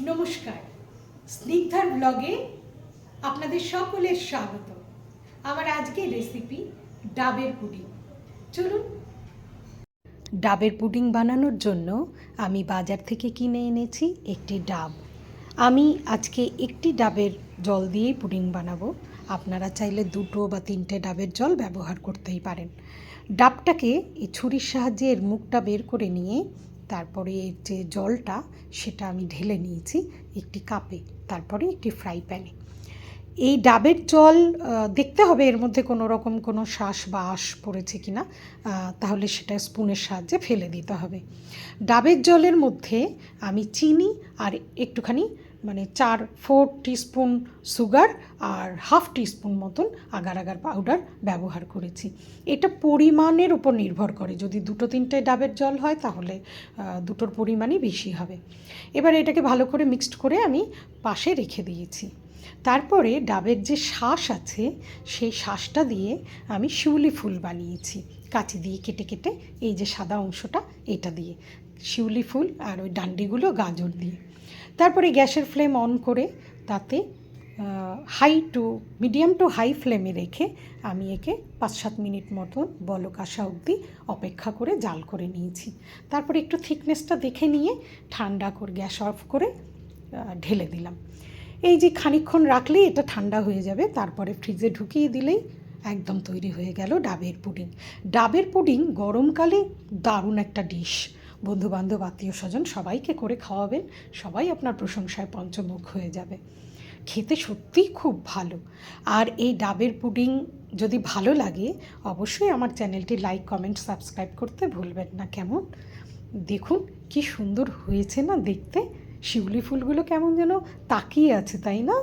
নমস্কার, স্নিগ্ধার ব্লগে আপনাদের সকলের স্বাগত। আমার আজকের রেসিপি ডাবের পুডিং। চলুন। ডাবের পুডিং বানানোর জন্য আমি বাজার থেকে কিনে এনেছি একটি ডাব। আমি আজকে একটি ডাবের জল দিয়েই পুডিং বানাবো। আপনারা চাইলে 2 বা 3টে ডাবের জল ব্যবহার করতেই পারেন। ডাবটাকে এই ছুরির সাহায্যে এর মুখটা বের করে নিয়ে তারপরে এর যে জলটা সেটা আমি ঢেলে নিয়েছি একটি কাপে, তারপরে একটি ফ্রাই প্যানে। এই ডাবের জল দেখতে হবে এর মধ্যে কোনো রকম কোনো শাঁস বা আঁশ পড়েছে কি না, তাহলে সেটা স্পুনের সাহায্যে ফেলে দিতে হবে। ডাবের জলের মধ্যে আমি চিনি আর একটুখানি 4 টিস্পুন সুগার আর হাফ টিস্পুন মতন আগার আগার পাউডার ব্যবহার করেছি। এটা পরিমাণের উপর নির্ভর করে, যদি 2-3টে ডাবের জল হয় তাহলে দুটোর পরিমাণই বেশি হবে। এবার এটাকে ভালো করে মিক্সড করে আমি পাশে রেখে দিয়েছি। তারপরে ডাবের যে শাঁস আছে সেই শাঁসটা দিয়ে আমি শিউলি ফুল বানিয়েছি, কাঁচি দিয়ে কেটে কেটে, এই যে সাদা অংশটা এটা দিয়ে শিউলি ফুল, আর ওই ডান্ডিগুলো গাজর দিয়ে। তারপরে গ্যাসের ফ্লেম অন করে তাতে মিডিয়াম টু হাই ফ্লেমে রেখে আমি একে 5-7 মিনিট মতন বলক আসা অবধি অপেক্ষা করে জাল করে নিয়েছি। তারপরে একটু থিকনেসটা দেখে নিয়ে ঠান্ডা করে গ্যাস অফ করে ঢেলে দিলাম। এই যে খানিকক্ষণ রাখলেই এটা ঠান্ডা হয়ে যাবে, তারপরে ফ্রিজে ঢুকিয়ে দিলেই একদম তৈরি হয়ে গেল ডাবের পুডিং। ডাবের পুডিং গরমকালে দারুণ একটা ডিশ। বন্ধুবান্ধব আত্মীয় স্বজন সবাইকে করে খাওয়াবেন, সবাই আপনার প্রশংসায় পঞ্চমুখ হয়ে যাবে। খেতে সত্যিই খুব ভালো। আর এই ডাবের পুডিং যদি ভালো লাগে অবশ্যই আমার চ্যানেলটি লাইক, কমেন্ট, সাবস্ক্রাইব করতে ভুলবেন না। কেমন দেখুন কি সুন্দর হয়েছে না দেখতে, শিউলি ফুলগুলো কেমন যেন তাকিয়ে আছে, তাই না?